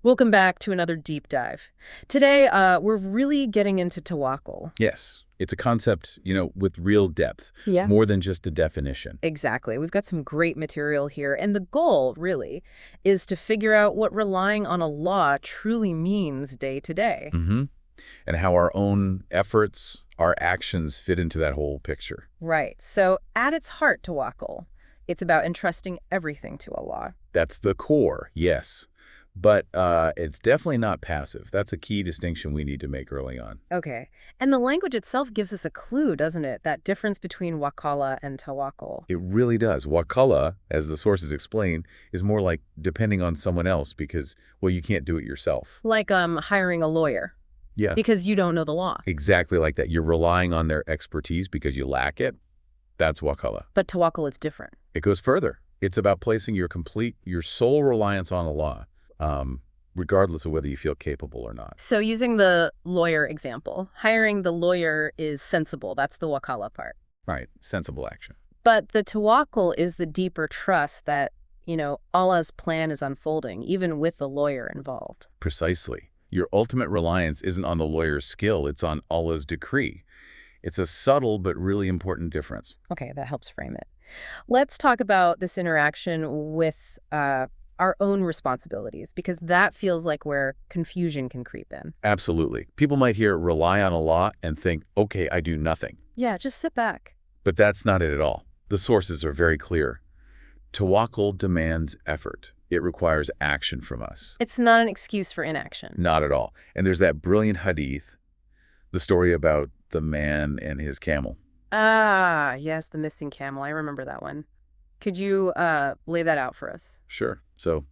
Welcome back to another deep dive. Today, we're really getting into Tawakkul. Yes, it's a concept, with real depth, Yeah. more than just a definition. Exactly. We've got some great material here, and the goal, really, is to figure out what relying on a law truly means day to day. hmm And how our own efforts, our actions fit into that whole picture. Right. So, at its heart, Tawakkul, it's about entrusting everything to Allah. That's the core, yes. But it's definitely not passive. That's a key distinction we need to make early on. Okay. And the language itself gives us a clue, doesn't it? That difference between wakala and tawakkul. It really does. Wakala, as the sources explain, is more like depending on someone else because, well, you can't do it yourself. Like hiring a lawyer Yeah, because you don't know the law. exactly like that. You're relying on their expertise because you lack it. That's wakala. But tawakkul is different. It goes further. It's about placing your sole reliance on Allah, regardless of whether you feel capable or not. So using the lawyer example, hiring the lawyer is sensible. That's the wakala part. Right. Sensible action. But the tawakkul is the deeper trust that, Allah's plan is unfolding, even with the lawyer involved. Precisely. Your ultimate reliance isn't on the lawyer's skill, it's on Allah's decree. It's a subtle but really important difference. Okay, that helps frame it. Let's talk about this interaction with our own responsibilities, because that feels like where confusion can creep in. Absolutely. People might hear rely on Allah and think, okay, I do nothing. Yeah, just sit back. But that's not it at all. The sources are very clear. Tawakkul demands effort. It requires action from us. It's not an excuse for inaction. Not at all. And there's that brilliant hadith, the story about the man and his camel. Ah, yes, the missing camel. I remember that one. Could you lay that out for us? Sure. So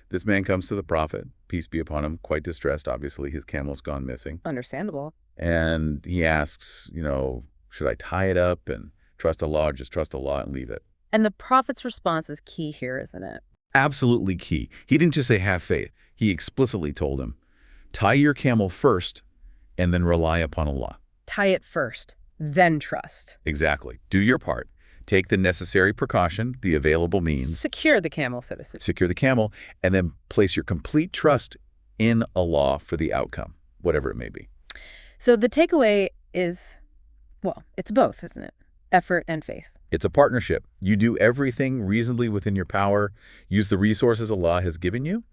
this man comes to the prophet, peace be upon him, quite distressed, obviously. His camel's gone missing. Understandable. And he asks, should I tie it up and trust Allah or just trust Allah and leave it? And the prophet's response is key here, isn't it? Absolutely key. He didn't just say have faith. He explicitly told him, tie your camel first and then rely upon Allah. Tie it first, then trust. Exactly. Do your part. Take the necessary precaution, the available means, Secure the camel, so to speak. secure the camel, and then place your complete trust in Allah for the outcome, whatever it may be. So the takeaway is, well, it's both, isn't it? Effort and faith. It's a partnership. You do everything reasonably within your power, use the resources Allah has given you,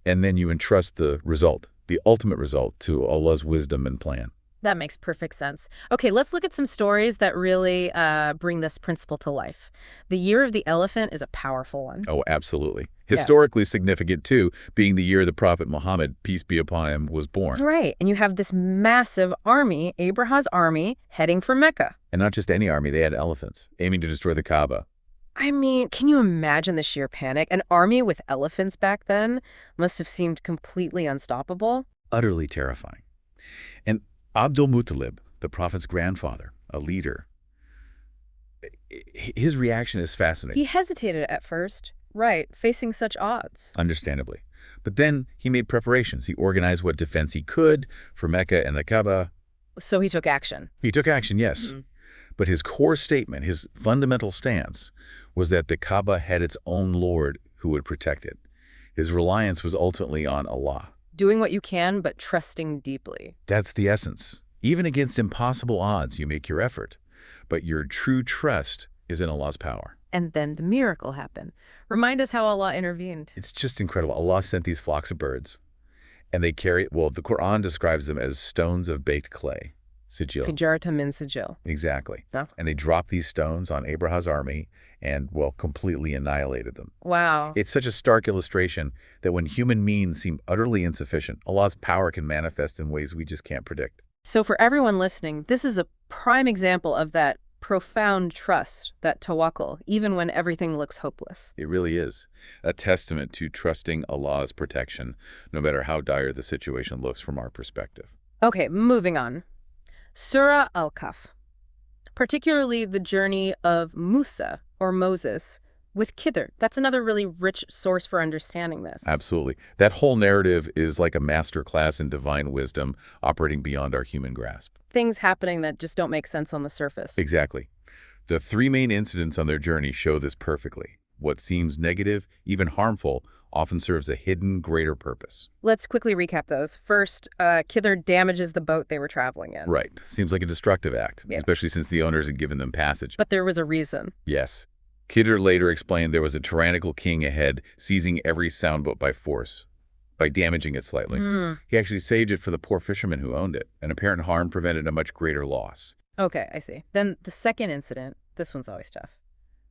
and then you entrust the result, the ultimate result, to Allah's wisdom and plan. That makes perfect sense. Okay, let's look at some stories that really bring this principle to life. The Year of the Elephant is a powerful one. Oh, absolutely. Historically significant, too, being the year the Prophet Muhammad, peace be upon him, was born. Right, and you have this massive army, Abraham's army, heading for Mecca. And not just any army, they had elephants, aiming to destroy the Kaaba. I mean, can you imagine the sheer panic? An army with elephants back then must have seemed completely unstoppable. Utterly terrifying. And Abdul Muttalib, the Prophet's grandfather, a leader, his reaction is fascinating. He hesitated at first, right, facing such odds. Understandably. But then he made preparations. He organized what defense he could for Mecca and the Kaaba. So he took action. He took action, yes. But his core statement, his fundamental stance, was that the Kaaba had its own Lord who would protect it. His reliance was ultimately on Allah. Doing what you can, but trusting deeply. That's the essence. Even against impossible odds, you make your effort. But your true trust is in Allah's power. And then the miracle happened. Remind us how Allah intervened. It's just incredible. Allah sent these flocks of birds, and they carry, well, the Quran describes them as stones of baked clay. Sijil. Hijarata min sijil. Exactly. Yeah. And they dropped these stones on Abraham's army and, well, completely annihilated them. Wow. It's such a stark illustration that when human means seem utterly insufficient, Allah's power can manifest in ways we just can't predict. So for everyone listening, this is a prime example of that profound trust, that tawakkul, even when everything looks hopeless. It really is a testament to trusting Allah's protection, no matter how dire the situation looks from our perspective. Okay, moving on. Surah Al-Kahf, particularly the journey of Musa, or Moses, with Khidr. That's another really rich source for understanding this. Absolutely. That whole narrative is like a master class in divine wisdom operating beyond our human grasp. Things happening that just don't make sense on the surface. Exactly. The three main incidents on their journey show this perfectly. What seems negative, even harmful, often serves a hidden, greater purpose. Let's quickly recap those. First, Khidr damages the boat they were traveling in. Right. Seems like a destructive act, Yeah. especially since the owners had given them passage. But there was a reason. Yes. Khidr later explained there was a tyrannical king ahead, seizing every soundboat by force, by damaging it slightly. He actually saved it for the poor fishermen who owned it, and apparent harm prevented a much greater loss. Okay, I see. Then the second incident, this one's always tough.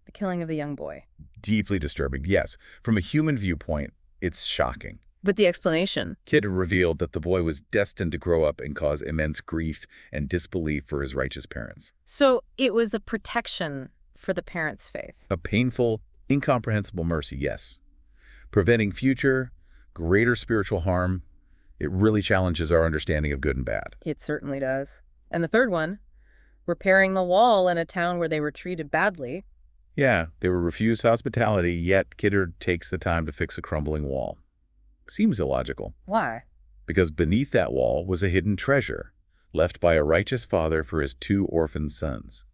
The killing of the young boy. Deeply disturbing, yes. From a human viewpoint, it's shocking. But the explanation? Khidr revealed that the boy was destined to grow up and cause immense grief and disbelief for his righteous parents. So it was a protection for the parents' faith. A painful, incomprehensible mercy, yes. Preventing future, greater spiritual harm, it really challenges our understanding of good and bad. It certainly does. And the third one, repairing the wall in a town where they were treated badly. Yeah, they were refused hospitality, yet Khidr takes the time to fix a crumbling wall. Seems illogical. Why? Because beneath that wall was a hidden treasure, left by a righteous father for his 2 orphan sons.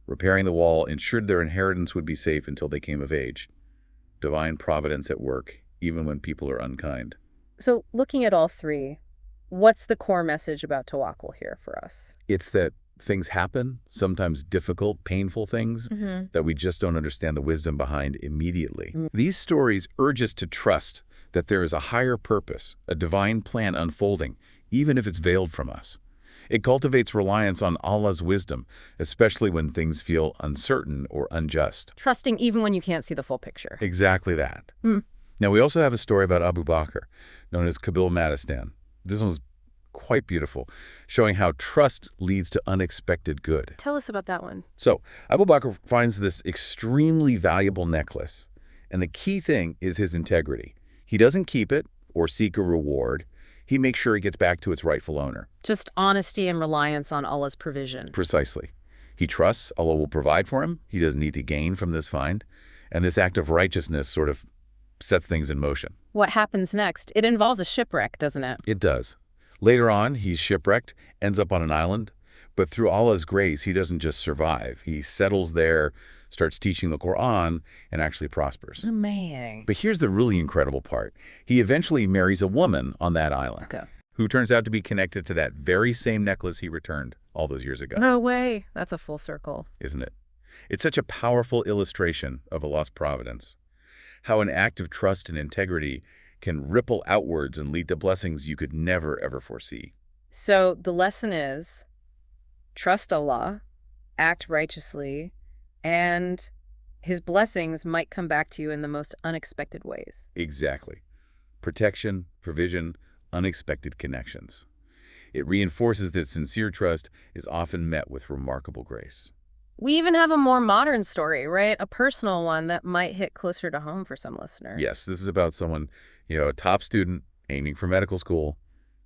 Repairing the wall ensured their inheritance would be safe until they came of age. Divine providence at work, even when people are unkind. So looking at all three, what's the core message about Tawakkul here for us? It's that things happen, sometimes difficult, painful things, that we just don't understand the wisdom behind immediately. These stories urge us to trust that there is a higher purpose, a divine plan unfolding, even if it's veiled from us. It cultivates reliance on Allah's wisdom, especially when things feel uncertain or unjust. Trusting even when you can't see the full picture. Exactly that. Now, we also have a story about Abu Bakr, known as Qabil Madistan. This one's quite beautiful, showing how trust leads to unexpected good. Tell us about that one. So, Abu Bakr finds this extremely valuable necklace, and the key thing is his integrity. He doesn't keep it or seek a reward. He makes sure it gets back to its rightful owner. Just honesty and reliance on Allah's provision. Precisely. He trusts Allah will provide for him. He doesn't need to gain from this find. And this act of righteousness sort of sets things in motion. What happens next? It involves a shipwreck, doesn't it? It does. Later on, he's shipwrecked, ends up on an island, but through Allah's grace, he doesn't just survive. He settles there, starts teaching the Quran, and actually prospers. Oh, man. But here's the really incredible part. He eventually marries a woman on that island, who turns out to be connected to that very same necklace he returned all those years ago. No way. That's a full circle. Isn't it? It's such a powerful illustration of Allah's providence. How an act of trust and integrity can ripple outwards and lead to blessings you could never, ever foresee. So the lesson is, trust Allah, act righteously, and his blessings might come back to you in the most unexpected ways. Exactly. Protection, provision, unexpected connections. It reinforces that sincere trust is often met with remarkable grace. We even have a more modern story, right? A personal one that might hit closer to home for some listeners. Yes, this is about someone, a top student aiming for medical school,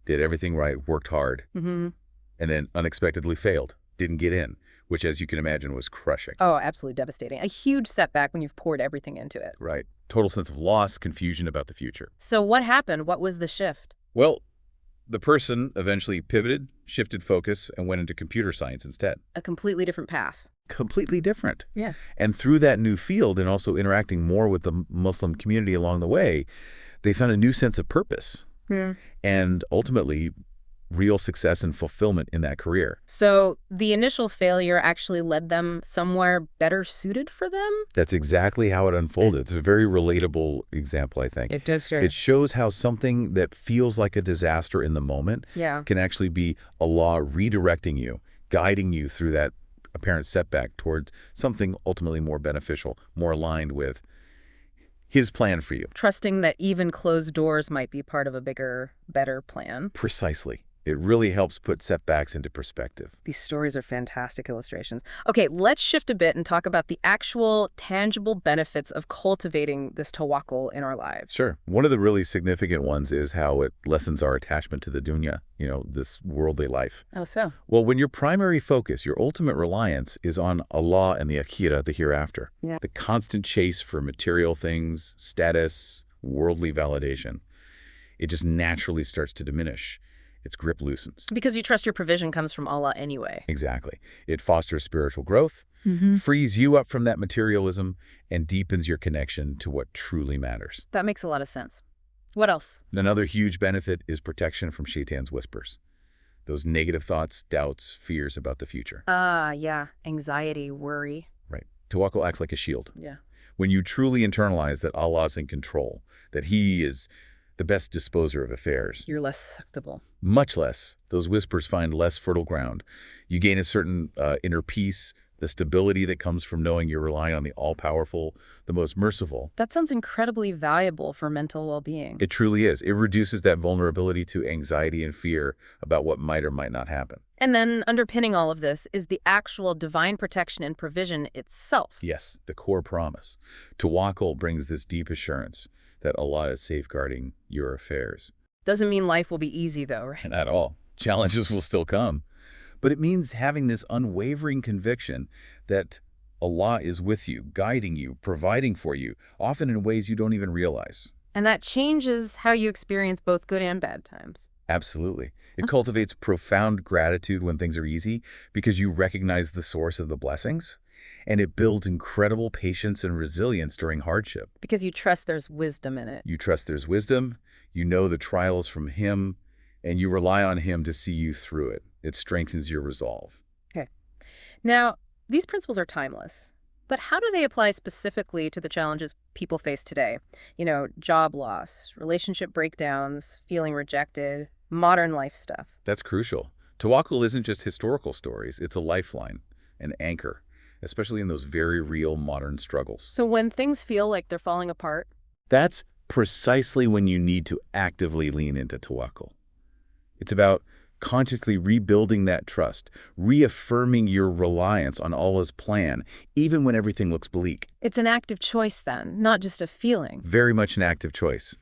did everything right, worked hard, and then unexpectedly failed, didn't get in, which, as you can imagine, was crushing. Oh, absolutely devastating. A huge setback when you've poured everything into it. Right. Total sense of loss, confusion about the future. So what happened? What was the shift? Well, the person eventually pivoted, shifted focus, and went into computer science instead. A completely different path. Completely different. Yeah. And through that new field and also interacting more with the Muslim community along the way, they found a new sense of purpose and ultimately real success and fulfillment in that career. So the initial failure actually led them somewhere better suited for them? That's exactly how it unfolded. It's a very relatable example, I think. It does. It shows how something that feels like a disaster in the moment can actually be Allah redirecting you, guiding you through that apparent setback towards something ultimately more beneficial, more aligned with his plan for you. Trusting that even closed doors might be part of a bigger, better plan. Precisely. It really helps put setbacks into perspective. These stories are fantastic illustrations. Okay, let's shift a bit and talk about the actual tangible benefits of cultivating this tawakkul in our lives. Sure. One of the really significant ones is how it lessens our attachment to the dunya, this worldly life. Oh, so? Well, when your primary focus, your ultimate reliance is on Allah and the akhirah, the hereafter, the constant chase for material things, status, worldly validation, it just naturally starts to diminish. its grip loosens. Because you trust your provision comes from Allah anyway. Exactly. It fosters spiritual growth, frees you up from that materialism, and deepens your connection to what truly matters. That makes a lot of sense. What else? Another huge benefit is protection from shaitan's whispers. Those negative thoughts, doubts, fears about the future. Yeah. Anxiety, worry. Right. Tawakkul acts like a shield. Yeah. When you truly internalize that Allah's in control, that He is the best disposer of affairs, You're less susceptible. much less, those whispers find less fertile ground. You gain a certain inner peace, the stability that comes from knowing you're relying on the all-powerful, the most merciful. That sounds incredibly valuable for mental well-being. It truly is. It reduces that vulnerability to anxiety and fear about what might or might not happen. And then underpinning all of this is the actual divine protection and provision itself. Yes, the core promise. Tawakkul brings this deep assurance that Allah is safeguarding your affairs. Doesn't mean life will be easy though, right? And at all. Challenges will still come. But it means having this unwavering conviction that Allah is with you, guiding you, providing for you, often in ways you don't even realize. And that changes how you experience both good and bad times. Absolutely. It cultivates profound gratitude when things are easy because you recognize the source of the blessings. And it builds incredible patience and resilience during hardship. Because you trust there's wisdom in it. You trust there's wisdom, you know the trials from Him, and you rely on Him to see you through it. It strengthens your resolve. Okay. Now, these principles are timeless, but how do they apply specifically to the challenges people face today? You know, job loss, relationship breakdowns, feeling rejected, modern life stuff. That's crucial. Tawakkul isn't just historical stories, it's a lifeline, an anchor, especially in those very real modern struggles. So when things feel like they're falling apart, That's precisely when you need to actively lean into Tawakkul. It's about consciously rebuilding that trust, reaffirming your reliance on Allah's plan, even when everything looks bleak. it's an active choice then, not just a feeling. Very much an active choice.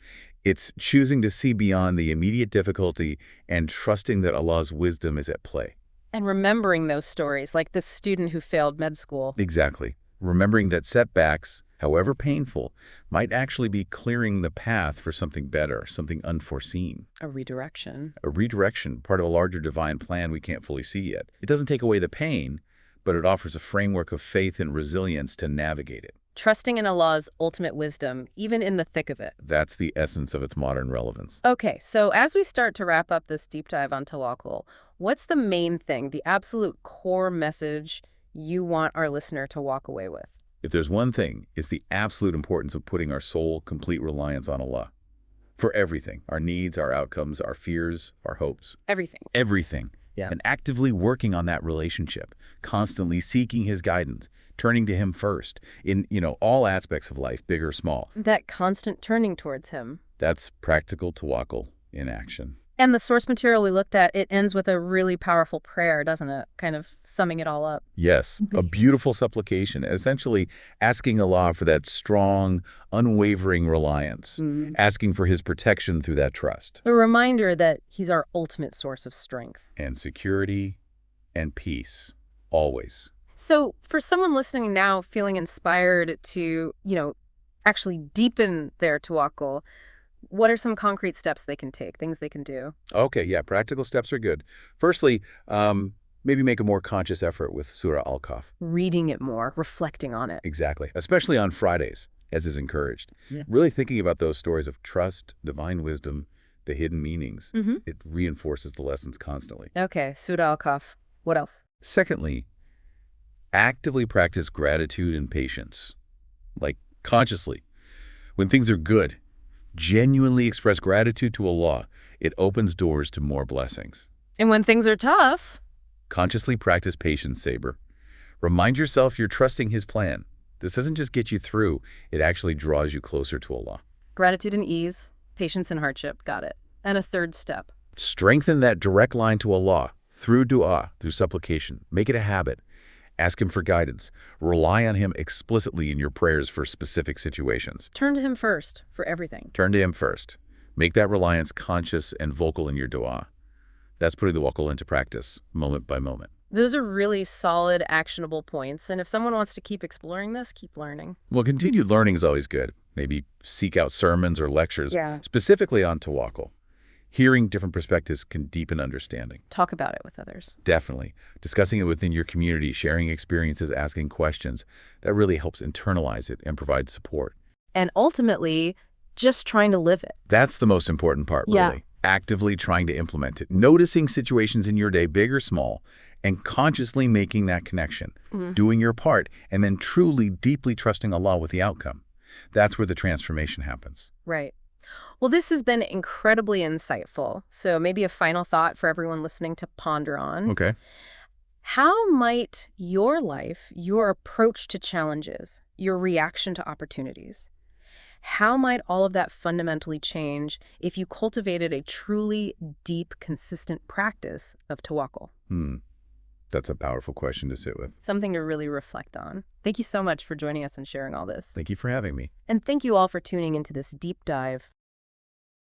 It's choosing to see beyond the immediate difficulty and trusting that Allah's wisdom is at play. And remembering those stories, like this student who failed med school. Exactly. Remembering that setbacks, however painful, might actually be clearing the path for something better, something unforeseen. A redirection. A redirection, part of a larger divine plan we can't fully see yet. It doesn't take away the pain, but it offers a framework of faith and resilience to navigate it. Trusting in Allah's ultimate wisdom, even in the thick of it. That's the essence of its modern relevance. Okay, so as we start to wrap up this deep dive on Tawakkul, what's the main thing, the absolute core message you want our listener to walk away with? If there's one thing, it's the absolute importance of putting our sole, complete reliance on Allah. For everything, our needs, our outcomes, our fears, our hopes. Everything. Everything. Yeah. And actively working on that relationship, constantly seeking His guidance, turning to Him first in, all aspects of life, big or small. That constant turning towards Him. That's practical Tawakkul in action. And the source material we looked at, it ends with a really powerful prayer, doesn't it? Kind of summing it all up. Yes, a beautiful supplication, essentially asking Allah for that strong, unwavering reliance, asking for His protection through that trust. A reminder that He's our ultimate source of strength. And security and peace, always. So for someone listening now feeling inspired to, actually deepen their tawakkul, what are some concrete steps they can take, things they can do? Okay, yeah, practical steps are good. Firstly, maybe make a more conscious effort with Surah Al-Kahf. Reading it more, reflecting on it. Exactly, especially on Fridays, as is encouraged. Yeah. Really thinking about those stories of trust, divine wisdom, the hidden meanings. It reinforces the lessons constantly. Okay, Surah Al-Kahf. What else? Secondly, actively practice gratitude and patience. Like, consciously. When things are good, genuinely express gratitude to Allah. It opens doors to more blessings. And when things are tough? Consciously practice patience, Saber. Remind yourself you're trusting His plan. This doesn't just get you through, it actually draws you closer to Allah. Gratitude and ease, patience and hardship. Got it. And a third step. Strengthen that direct line to Allah through dua, through supplication. Make it a habit. Ask Him for guidance. Rely on Him explicitly in your prayers for specific situations. Turn to Him first for everything. Turn to Him first. Make that reliance conscious and vocal in your dua. That's putting the tawakkul into practice, moment by moment. Those are really solid, actionable points. And if someone wants to keep exploring this, keep learning. Well, continued learning is always good. Maybe seek out sermons or lectures Yeah. specifically on tawakkul. Hearing different perspectives can deepen understanding. Talk about it with others. Definitely. Discussing it within your community, sharing experiences, asking questions, that really helps internalize it and provide support. And ultimately, just trying to live it. That's the most important part, Yeah. really. Actively trying to implement it. Noticing situations in your day, big or small, and consciously making that connection. Doing your part, and then truly, deeply trusting Allah with the outcome. That's where the transformation happens. Right. Well, this has been incredibly insightful. So maybe a final thought for everyone listening to ponder on. Okay. How might your life, your approach to challenges, your reaction to opportunities, how might all of that fundamentally change if you cultivated a truly deep, consistent practice of tawakkul? That's a powerful question to sit with. Something to really reflect on. Thank you so much for joining us and sharing all this. Thank you for having me. And thank you all for tuning into this deep dive.